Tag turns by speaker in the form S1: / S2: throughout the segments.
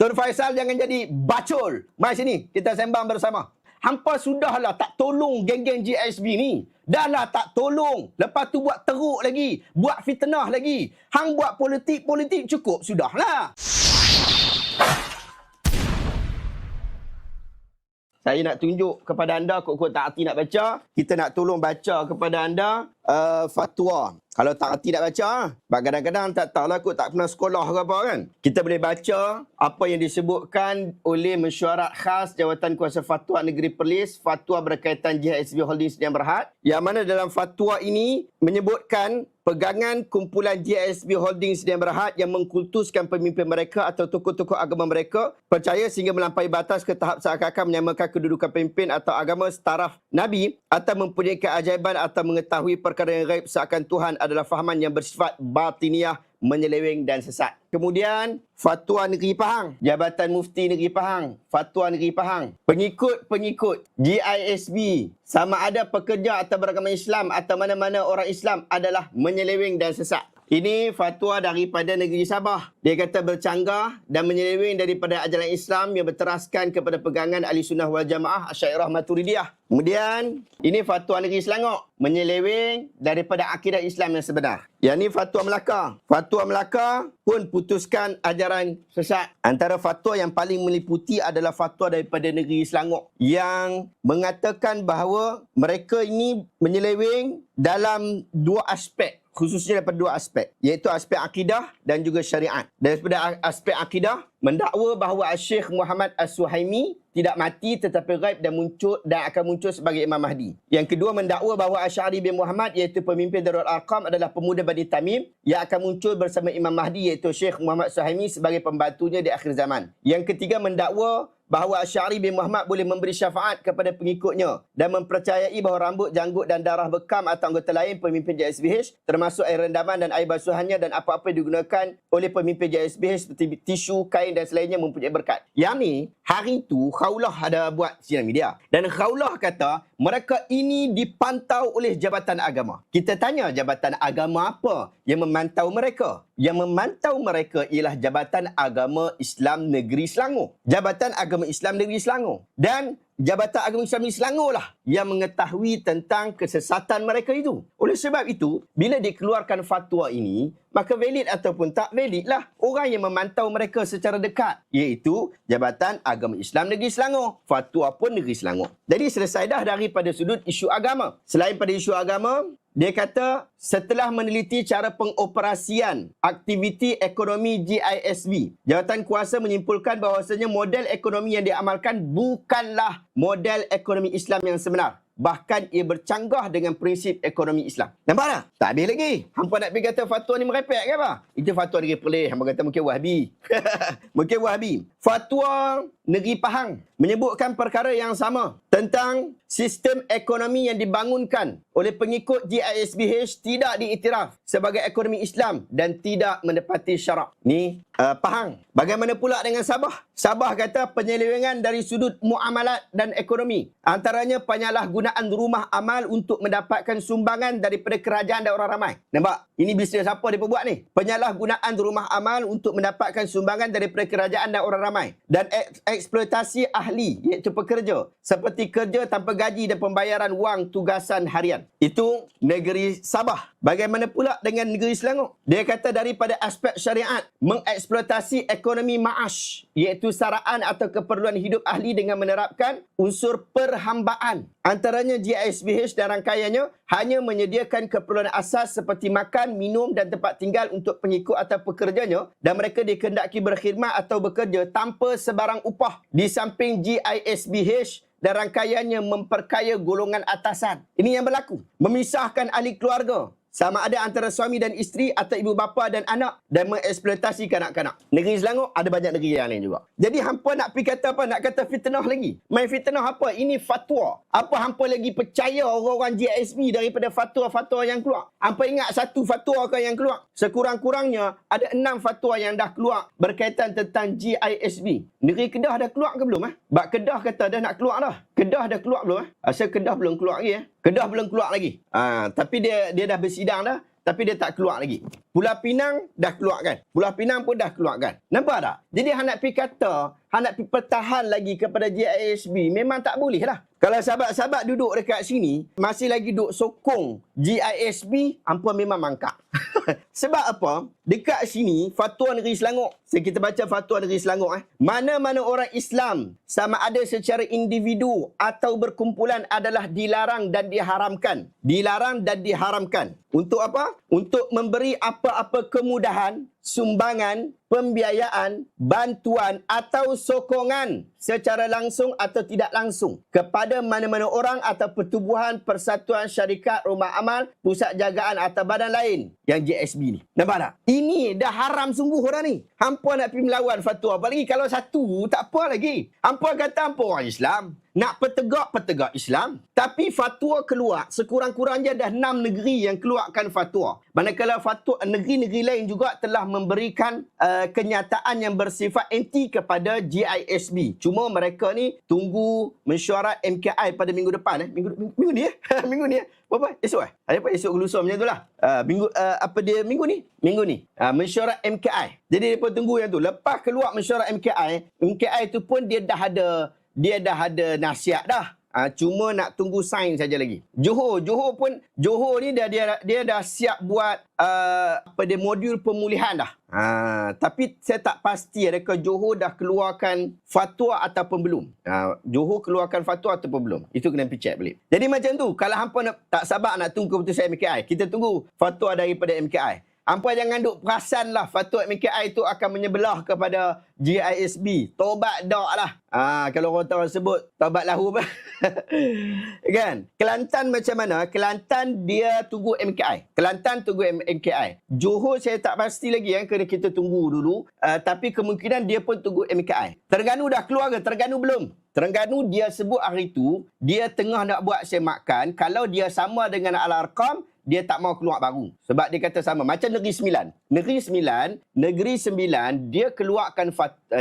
S1: Tun Faisal jangan jadi bacol. Mari sini, kita sembang bersama. Hampa sudahlah tak tolong geng-geng GSB ni. Dah lah tak tolong. Lepas tu buat teruk lagi. Buat fitnah lagi. Hang buat politik cukup sudahlah. Saya nak tunjuk kepada anda, kok tak erti nak baca, kita nak tolong baca kepada anda fatwa. Kalau tak erti nak baca, kadang-kadang tak tahulah kot tak pernah sekolah ke apa kan. Kita boleh baca apa yang disebutkan oleh Mesyuarat Khas Jawatan Kuasa Fatwa Negeri Perlis, fatwa berkaitan GSB Holding Sdn Bhd, yang mana dalam fatwa ini menyebutkan pegangan kumpulan GSB Holding Sdn Bhd yang mengkultuskan pemimpin mereka atau tokoh-tokoh agama mereka percaya sehingga melampaui batas ke tahap seakan-akan menyamakan kedudukan pemimpin atau agama setaraf Nabi atau mempunyai keajaiban atau mengetahui perkara yang gaib seakan Tuhan adalah fahaman yang bersifat batiniah, menyeleweng dan sesat. Kemudian, Fatwa Negeri Pahang, Jabatan Mufti Negeri Pahang, Fatwa Negeri Pahang. Pengikut GISB, sama ada pekerja atau beragama Islam atau mana-mana orang Islam adalah menyeleweng dan sesat. Ini fatwa daripada negeri Sabah. Dia kata bercanggah dan menyeleweng daripada ajaran Islam yang berteraskan kepada pegangan Ahli Sunnah wal Jamaah Asy'ariyah Maturidiyah. Kemudian, ini fatwa negeri Selangor. Menyeleweng daripada akidah Islam yang sebenar. Yang ini fatwa Melaka. Fatwa Melaka pun putuskan ajaran sesat. Antara fatwa yang paling meliputi adalah fatwa daripada negeri Selangor yang mengatakan bahawa mereka ini menyeleweng dalam dua aspek. Khususnya daripada dua aspek, iaitu aspek akidah dan juga syariat. Daripada aspek akidah, mendakwa bahawa Syekh Muhammad As-Suhaimi tidak mati tetapi gaib dan akan muncul sebagai Imam Mahdi. Yang kedua, mendakwa bahawa Asy'ari bin Muhammad iaitu pemimpin Darul Arqam adalah pemuda Bani Tamim yang akan muncul bersama Imam Mahdi iaitu Syekh Muhammad As-Suhaimi sebagai pembantunya di akhir zaman. Yang ketiga, mendakwa bahawa Asy'ari bin Muhammad boleh memberi syafaat kepada pengikutnya dan mempercayai bahawa rambut, janggut dan darah bekam atau anggota lain pemimpin JSBH termasuk air rendaman dan air basuhannya dan apa-apa yang digunakan oleh pemimpin JSBH seperti tisu, kain dan selainnya mempunyai berkat. Yang ni, hari tu Khawlah ada buat siaran media dan Khawlah kata mereka ini dipantau oleh Jabatan Agama. Kita tanya Jabatan Agama apa yang memantau mereka? Yang memantau mereka ialah Jabatan Agama Islam Negeri Selangor. Jabatan Agama Islam Negeri Selangor. Dan Jabatan Agama Islam Negeri Selangor lah yang mengetahui tentang kesesatan mereka itu. Oleh sebab itu, bila dikeluarkan fatwa ini, maka valid ataupun tak valid lah orang yang memantau mereka secara dekat, iaitu Jabatan Agama Islam Negeri Selangor. Fatwa pun Negeri Selangor. Jadi selesai dah daripada sudut isu agama. Selain pada isu agama, dia kata setelah meneliti cara pengoperasian aktiviti ekonomi GISB, jawatan kuasa menyimpulkan bahawasanya model ekonomi yang diamalkan bukanlah model ekonomi Islam yang sebenar. Bahkan ia bercanggah dengan prinsip ekonomi Islam. Nampak tak? Tak habis lagi. Hampa nak pergi kata fatwa ni merepek ke apa? Itu fatwa Negeri Perlis. Hampa kata mungkin Wahbi. Mungkin Wahbi. Fatwa Negeri Pahang menyebutkan perkara yang sama tentang sistem ekonomi yang dibangunkan oleh pengikut GISBH tidak diiktiraf sebagai ekonomi Islam dan tidak menepati syarak. Ni Pahang. Bagaimana pula dengan Sabah? Sabah kata penyelewengan dari sudut muamalat dan ekonomi. Antaranya penyalahgunaan rumah amal untuk mendapatkan sumbangan daripada kerajaan dan orang ramai. Nampak? Ini bisnes apa dia buat ni? Penyalahgunaan rumah amal untuk mendapatkan sumbangan daripada kerajaan dan orang ramai. Dan eksploitasi ahli, iaitu pekerja. Seperti kerja tanpa gaji dan pembayaran wang tugasan harian. Itu negeri Sabah. Bagaimana pula dengan negeri Selangor? Dia kata daripada aspek syariat, mengeksploitasi ekonomi ma'ash, iaitu saraan atau keperluan hidup ahli dengan menerapkan unsur perhambaan. Antaranya GISBH dan rangkaiannya hanya menyediakan keperluan asas seperti makan, minum dan tempat tinggal untuk pengikut atau pekerjanya dan mereka dikehendaki berkhidmat atau bekerja tanpa sebarang upah. Di samping GISBH dan rangkaiannya memperkaya golongan atasan. Ini yang berlaku. Memisahkan ahli keluarga. Sama ada antara suami dan isteri atau ibu bapa dan anak dan mengeksploitasi kanak-kanak. Negeri Selangor ada banyak negeri yang lain juga. Jadi hampa nak pergi kata apa? Nak kata fitnah lagi. Main fitnah apa? Ini fatwa. Apa hampa lagi percaya orang-orang GISB daripada fatwa-fatwa yang keluar? Hampa ingat satu fatwa ke yang keluar? Sekurang-kurangnya ada 6 fatwa yang dah keluar berkaitan tentang GISB. Negeri Kedah dah keluar ke belum? Bak Kedah kata dah nak keluar dah. Kedah dah keluar belum? Asal Kedah belum keluar lagi. Kedah belum keluar lagi. Tapi dia dah bersidang dah tapi dia tak keluar lagi. Pulau Pinang dah keluarkan. Pulau Pinang pun dah keluarkan. Nampak tak? Jadi hang nak pergi kata, hang nak pergi pertahan lagi kepada GISB, memang tak boleh lah. Kalau sahabat-sahabat duduk dekat sini, masih lagi duduk sokong GISB, hampa memang mangkak. Sebab apa? Dekat sini, Fatwa Negeri Selangor. Kita baca Fatwa Negeri Selangor. Mana-mana orang Islam, sama ada secara individu atau berkumpulan adalah dilarang dan diharamkan. Dilarang dan diharamkan. Untuk apa? Untuk memberi apa-apa kemudahan, sumbangan, pembiayaan, bantuan atau sokongan secara langsung atau tidak langsung kepada mana-mana orang atau pertubuhan, persatuan, syarikat, rumah amal, pusat jagaan atau badan lain yang JSB ni. Nampak tak? Ini dah haram sungguh orang ni. Hampa nak pergi melawan fatwa. Apalagi kalau satu, tak apa lagi. Hampa kata hampa orang Islam. Nak petegak Islam. Tapi fatwa keluar, sekurang-kurangnya dah 6 negeri yang keluarkan fatwa. Manakala fatwa negeri-negeri lain juga telah memberikan kenyataan yang bersifat anti kepada GISB. Cuma mereka ni tunggu mesyuarat MKI pada minggu depan. Minggu ni minggu ni apa? Esok apa? Esok ke lusa macam tu lah. Minggu ni. Mesyuarat MKI. Jadi mereka tunggu yang tu. Lepas keluar mesyuarat MKI tu pun dia dah ada nasihat dah. Cuma nak tunggu sign saja lagi. Johor ni dia dah siap buat modul pemulihan dah. Tapi saya tak pasti adakah Johor dah keluarkan fatwa ataupun belum. Johor keluarkan fatwa ataupun belum. Itu kena pergi check balik. Jadi macam tu, kalau hampa tak sabar nak tunggu keputusan MKI, kita tunggu fatwa daripada MKI. Hampa jangan duk perasan lah fatwa MKI itu akan menyebelah kepada GISB. Tobat dak lah. Kalau orang sebut tobat lahu apa. Kan? Kelantan macam mana? Kelantan dia tunggu MKI. Kelantan tunggu MKI. Johor saya tak pasti lagi kena kita tunggu dulu. Tapi kemungkinan dia pun tunggu MKI. Terengganu dah keluar ke? Terengganu belum. Terengganu dia sebut hari tu dia tengah nak buat semakan. Kalau dia sama dengan Al-Arqam, dia tak mau keluar baru. Sebab dia kata sama. Macam Negeri Sembilan. Negeri Sembilan, dia keluarkan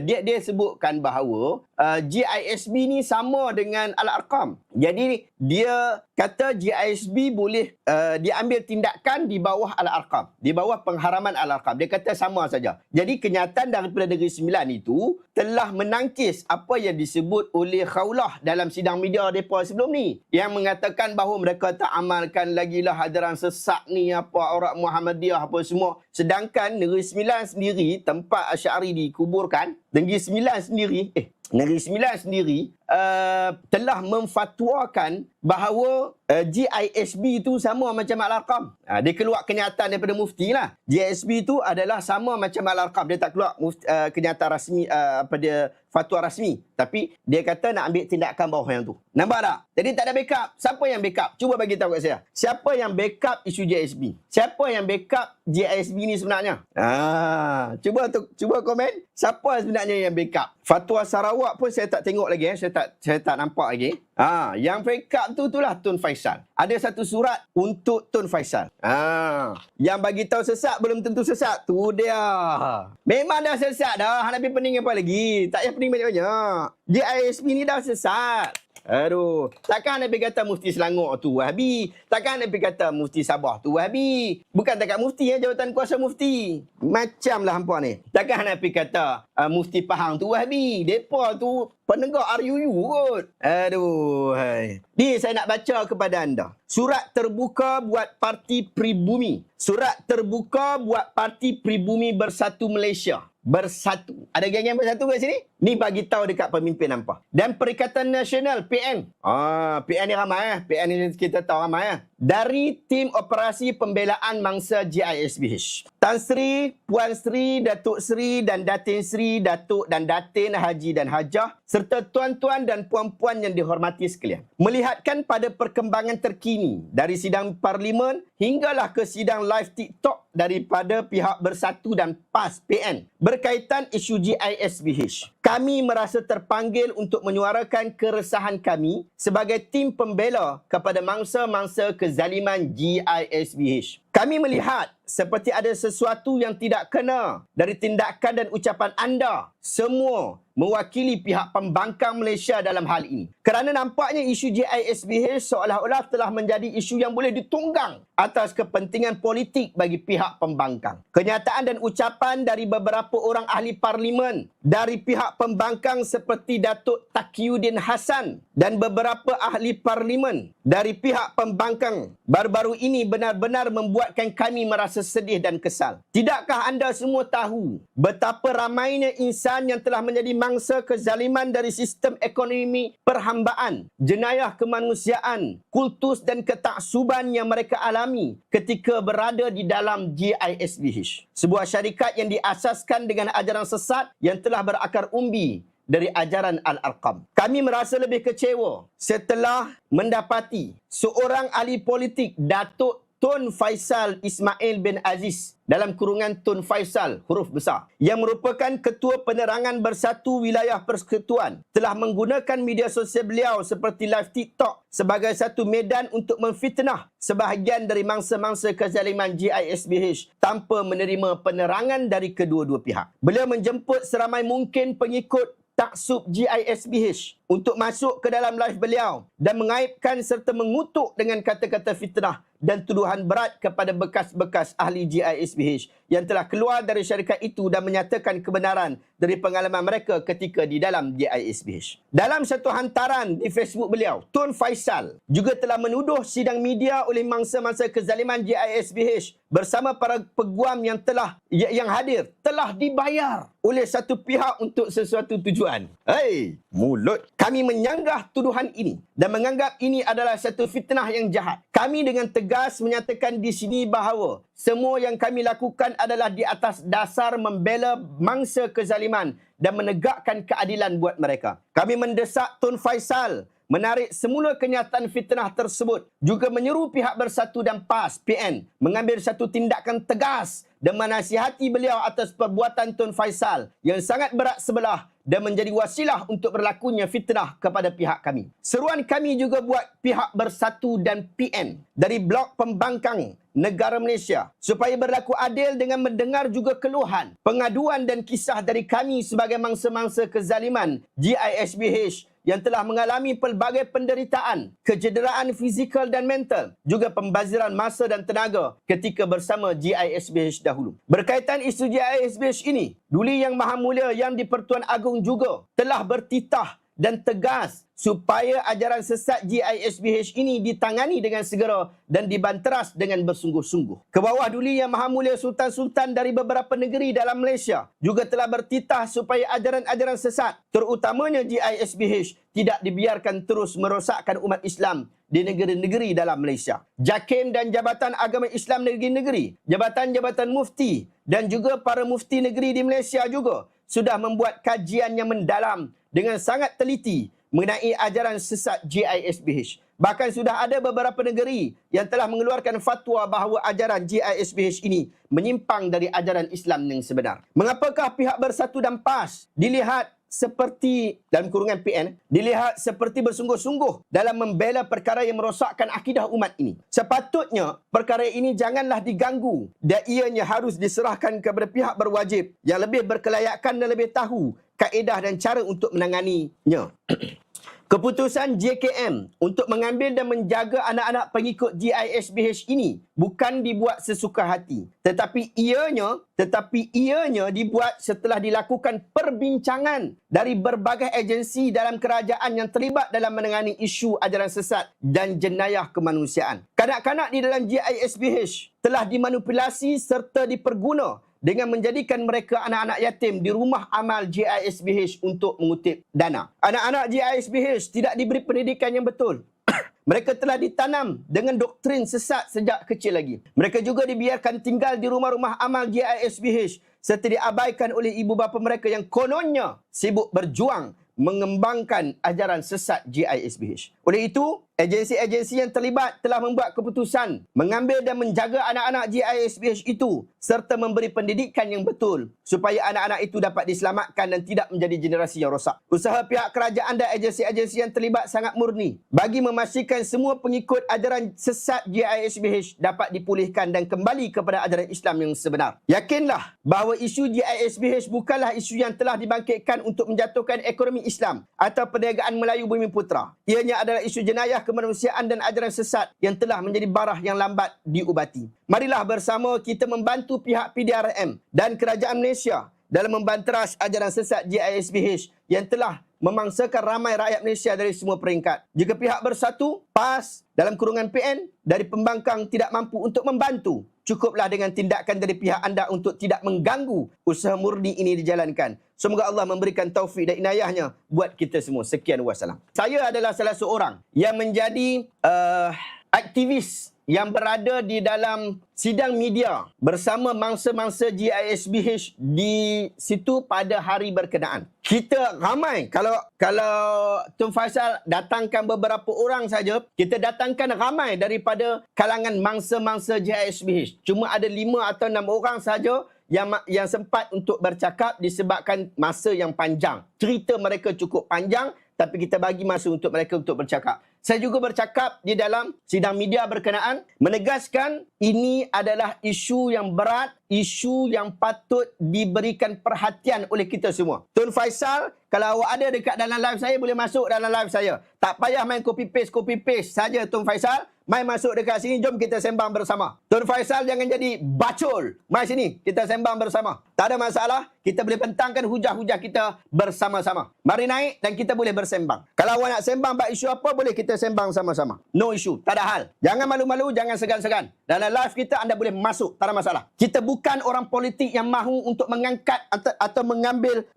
S1: dia sebutkan bahawa GISB ni sama dengan Al-Arqam. Jadi, dia kata GISB boleh diambil tindakan di bawah Al-Arqam. Di bawah pengharaman Al-Arqam. Dia kata sama saja. Jadi, kenyataan daripada Negeri Sembilan itu telah menangkis apa yang disebut oleh Khawlah dalam sidang media mereka sebelum ni. Yang mengatakan bahawa mereka tak amalkan lagi lah hadiran sesat ni, apa orang Muhammadiyah, apa semua. Sedangkan Negeri Sembilan sendiri, tempat Asy'ari dikuburkan, Negeri Sembilan sendiri telah memfatwakan bahawa GISB itu sama macam Al-Arqam. Dia keluar kenyataan daripada mufti lah. GISB itu adalah sama macam Al-Arqam. Dia tak keluar kenyataan rasmi, fatwa rasmi. Tapi dia kata nak ambil tindakan bawah yang tu. Nampak tak? Jadi tak ada backup. Siapa yang backup? Cuba bagi tahu kat saya. Siapa yang backup isu GISB? Siapa yang backup GISB ni sebenarnya? Cuba komen. Siapa sebenarnya yang backup? Fatwa Sarawak pun saya tak tengok lagi. Saya tak nampak lagi. Yang backup itulah Tun Faisal. Ada satu surat untuk Tun Faisal. Yang bagi tahu sesat belum tentu sesat. Tu dia. Memang dah sesat dah. Hang nak pergi pening apa lagi? Tak payah pening banyak-banyak. GISB ni dah sesat. Aduh, takkan Nabi kata mufti Selangor tu Wahabi. Takkan Nabi kata mufti Sabah tu Wahabi. Bukan takat mufti jawatan kuasa mufti. Macamlah hampa ni. Takkan Nabi kata mufti Pahang tu Wahabi. Depa tu penegak RUU kot. Aduh, hai. Ni saya nak baca kepada anda. Surat terbuka buat Parti Pribumi. Surat terbuka buat Parti Pribumi Bersatu Malaysia. Bersatu. Ada geng-geng bersatu kat sini? Ni bagi tahu dekat pemimpin hampa. Dan Perikatan Nasional PN. PN ni ramai PN ni kita tahu ramai Dari Tim Operasi Pembelaan Mangsa GISBH. Tan Sri, Puan Sri, Datuk Sri dan Datin Sri, Datuk dan Datin Haji dan Hajah serta tuan-tuan dan puan-puan yang dihormati sekalian. Melihatkan pada perkembangan terkini dari sidang parlimen hinggalah ke sidang live TikTok daripada pihak Bersatu dan PAS PN berkaitan isu GISBH. Kami merasa terpanggil untuk menyuarakan keresahan kami sebagai tim pembela kepada mangsa-mangsa kezaliman GISBH. Kami melihat seperti ada sesuatu yang tidak kena dari tindakan dan ucapan anda semua mewakili pihak pembangkang Malaysia dalam hal ini. Kerana nampaknya isu GISBH seolah-olah telah menjadi isu yang boleh ditunggang atas kepentingan politik bagi pihak pembangkang. Kenyataan dan ucapan dari beberapa orang ahli parlimen dari pihak pembangkang seperti Datuk Taqiyuddin Hassan dan beberapa ahli parlimen dari pihak pembangkang baru-baru ini benar-benar membuatkan kami merasa sedih dan kesal. Tidakkah anda semua tahu betapa ramainya insan yang telah menjadi mangsa kezaliman dari sistem ekonomi perhambaan, jenayah kemanusiaan, kultus dan ketaksuban yang mereka alami ketika berada di dalam GISBH. Sebuah syarikat yang diasaskan dengan ajaran sesat yang telah berakar umbi dari ajaran Al-Arqam. Kami merasa lebih kecewa setelah mendapati seorang ahli politik, Datuk Tun Faisal Ismail bin Aziz, dalam kurungan Tun Faisal, huruf besar, yang merupakan Ketua Penerangan Bersatu Wilayah Persekutuan, telah menggunakan media sosial beliau seperti live TikTok sebagai satu medan untuk memfitnah sebahagian dari mangsa-mangsa kezaliman GISBH tanpa menerima penerangan dari kedua-dua pihak. Beliau menjemput seramai mungkin pengikut taksub GISBH untuk masuk ke dalam live beliau dan mengaibkan serta mengutuk dengan kata-kata fitnah dan tuduhan berat kepada bekas-bekas ahli GISBH yang telah keluar dari syarikat itu dan menyatakan kebenaran dari pengalaman mereka ketika di dalam GISBH. Dalam satu hantaran di Facebook beliau, Tun Faisal juga telah menuduh sidang media oleh mangsa-mangsa kezaliman GISBH bersama para peguam yang hadir telah dibayar oleh satu pihak untuk sesuatu tujuan. Hei, mulut. Kami menyanggah tuduhan ini dan menganggap ini adalah satu fitnah yang jahat. Kami dengan tegas menyatakan di sini bahawa semua yang kami lakukan adalah di atas dasar membela mangsa kezaliman dan menegakkan keadilan buat mereka. Kami mendesak Tun Faisal menarik semula kenyataan fitnah tersebut, juga menyeru pihak Bersatu dan PAS PN mengambil satu tindakan tegas dan menasihati beliau atas perbuatan Tun Faisal yang sangat berat sebelah dan menjadi wasilah untuk berlakunya fitnah kepada pihak kami. Seruan kami juga buat pihak Bersatu dan PN dari Blok Pembangkang Negara Malaysia supaya berlaku adil dengan mendengar juga keluhan, pengaduan dan kisah dari kami sebagai mangsa-mangsa kezaliman GISBH yang telah mengalami pelbagai penderitaan, kecederaan fizikal dan mental, juga pembaziran masa dan tenaga ketika bersama GISBH dahulu. Berkaitan isu GISBH ini, Duli Yang Maha Mulia Yang di-Pertuan Agong juga telah bertitah dan tegas supaya ajaran sesat GISBH ini ditangani dengan segera dan dibanteras dengan bersungguh-sungguh. Ke bawah Duli Yang Maha Mulia Sultan-Sultan dari beberapa negeri dalam Malaysia juga telah bertitah supaya ajaran-ajaran sesat, terutamanya GISBH, tidak dibiarkan terus merosakkan umat Islam di negeri-negeri dalam Malaysia. JAKIM dan Jabatan Agama Islam Negeri-Negeri, Jabatan-Jabatan Mufti dan juga para mufti negeri di Malaysia juga sudah membuat kajian yang mendalam dengan sangat teliti mengenai ajaran sesat GISBH. Bahkan sudah ada beberapa negeri yang telah mengeluarkan fatwa bahawa ajaran GISBH ini menyimpang dari ajaran Islam yang sebenar. Mengapakah pihak Bersatu dan PAS dilihat seperti, dalam kurungan PN, dilihat seperti bersungguh-sungguh dalam membela perkara yang merosakkan akidah umat ini? Sepatutnya perkara ini janganlah diganggu dan ianya harus diserahkan kepada pihak berwajib yang lebih berkelayakan dan lebih tahu kaedah dan cara untuk menanganinya. Keputusan JKM untuk mengambil dan menjaga anak-anak pengikut GISBH ini bukan dibuat sesuka hati, tetapi ianya dibuat setelah dilakukan perbincangan dari berbagai agensi dalam kerajaan yang terlibat dalam menangani isu ajaran sesat dan jenayah kemanusiaan. Kanak-kanak di dalam GISBH telah dimanipulasi serta diperguna dengan menjadikan mereka anak-anak yatim di rumah amal GISBH untuk mengutip dana. Anak-anak GISBH tidak diberi pendidikan yang betul. Mereka telah ditanam dengan doktrin sesat sejak kecil lagi. Mereka juga dibiarkan tinggal di rumah-rumah amal GISBH serta diabaikan oleh ibu bapa mereka yang kononnya sibuk berjuang mengembangkan ajaran sesat GISBH. Oleh itu, agensi-agensi yang terlibat telah membuat keputusan mengambil dan menjaga anak-anak GISBH itu serta memberi pendidikan yang betul supaya anak-anak itu dapat diselamatkan dan tidak menjadi generasi yang rosak. Usaha pihak kerajaan dan agensi-agensi yang terlibat sangat murni bagi memastikan semua pengikut ajaran sesat GISBH dapat dipulihkan dan kembali kepada ajaran Islam yang sebenar. Yakinlah bahawa isu GISBH bukanlah isu yang telah dibangkitkan untuk menjatuhkan ekonomi Islam atau perniagaan Melayu Bumi Putra. Ianya adalah isu jenayah kemanusiaan dan ajaran sesat yang telah menjadi barah yang lambat diubati. Marilah bersama kita membantu pihak PDRM dan kerajaan Malaysia dalam membanteras ajaran sesat GISBH yang telah memangsakan ramai rakyat Malaysia dari semua peringkat. Jika pihak bersatu, PAS dalam kurungan PN dari pembangkang tidak mampu untuk membantu, cukuplah dengan tindakan dari pihak anda untuk tidak mengganggu usaha murni ini dijalankan. Semoga Allah memberikan taufik dan inayahnya buat kita semua. Sekian wassalam. Saya adalah salah seorang yang menjadi aktivis yang berada di dalam sidang media bersama mangsa-mangsa GISBH di situ pada hari berkenaan. Kita ramai, kalau Tun Faisal datangkan beberapa orang saja, kita datangkan ramai daripada kalangan mangsa-mangsa GISBH. Cuma ada 5 atau 6 orang saja yang sempat untuk bercakap disebabkan masa yang panjang. Cerita mereka cukup panjang, tapi kita bagi masa untuk mereka untuk bercakap. Saya juga bercakap di dalam sidang media berkenaan, menegaskan ini adalah isu yang berat, isu yang patut diberikan perhatian oleh kita semua. Tun Faisal, kalau awak ada dekat dalam live saya, boleh masuk dalam live saya. Tak payah main copy paste saja Tun Faisal. Mai masuk dekat sini, jom kita sembang bersama. Tun Faisal jangan jadi bacol. Mai sini, kita sembang bersama. Tak ada masalah, kita boleh bentangkan hujah-hujah kita bersama-sama. Mari naik dan kita boleh bersembang. Kalau awak nak sembang bab isu apa, boleh kita sembang sama-sama. No issue, tak ada hal. Jangan malu-malu, jangan segan-segan. Dalam live kita, anda boleh masuk, tak ada masalah. Kita bukan orang politik yang mahu untuk mengangkat atau mengambil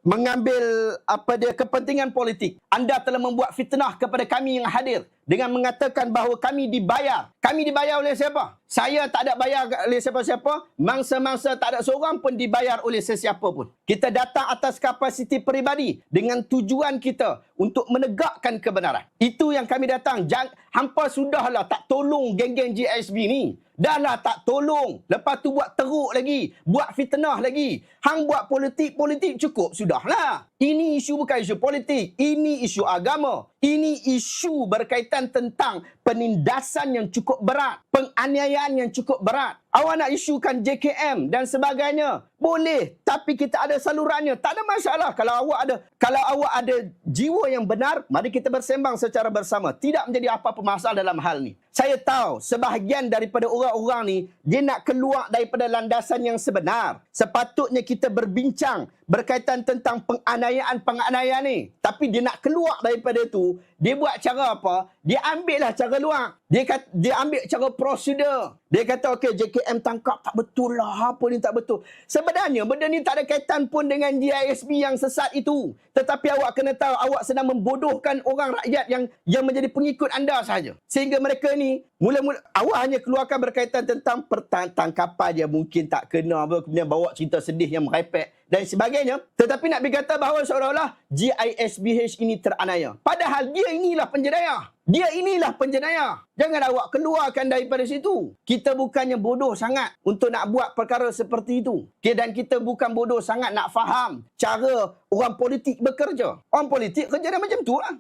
S1: kepentingan politik. Anda telah membuat fitnah kepada kami yang hadir dengan mengatakan bahawa kami dibayar. Kami dibayar oleh siapa? Saya tak ada bayar oleh siapa-siapa. Mangsa-mangsa tak ada seorang pun dibayar oleh sesiapa pun. Kita datang atas kapasiti peribadi dengan tujuan kita untuk menegakkan kebenaran. Itu yang kami datang. Hampa sudahlah tak tolong geng-geng GSB ni. Dah lah tak tolong. Lepas tu buat teruk lagi. Buat fitnah lagi. Hang buat politik cukup. Sudahlah. Ini isu bukan isu politik. Ini isu agama. Ini isu berkaitan tentang penindasan yang cukup berat. Penganiayaan yang cukup berat. Awak nak isukan JKM dan sebagainya. Boleh. Tapi kita ada salurannya. Tak ada masalah. Kalau awak ada jiwa yang benar, mari kita bersembang secara bersama. Tidak menjadi apa-apa masalah dalam hal ni. Saya tahu sebahagian daripada orang-orang ni, dia nak keluar daripada landasan yang sebenar. Sepatutnya kita berbincang berkaitan tentang penganiayaan ni. Tapi dia nak keluar daripada tu, dia buat cara apa? Dia ambillah cara luar. Dia ambil cara prosedur. Dia kata, okey, JKM tangkap tak betul lah. Apa ni tak betul. Sebenarnya, benda ni tak ada kaitan pun dengan GISB yang sesat itu. Tetapi awak kena tahu, awak sedang membodohkan orang rakyat yang menjadi pengikut anda sahaja. Sehingga mereka ni, mula-mula, awak hanya keluarkan berkaitan tentang tangkapan dia mungkin tak kena, kemudian bawa cerita sedih yang merepek dan sebagainya. Tetapi nak berkata bahawa seolah-olah GISBH ini teranaya. Padahal dia inilah penjenayah. Dia inilah penjenayah. Jangan awak keluarkan daripada situ. Kita bukannya bodoh sangat untuk nak buat perkara seperti itu. Okay, dan kita bukan bodoh sangat nak faham cara orang politik bekerja. Orang politik kerja dia macam tu lah.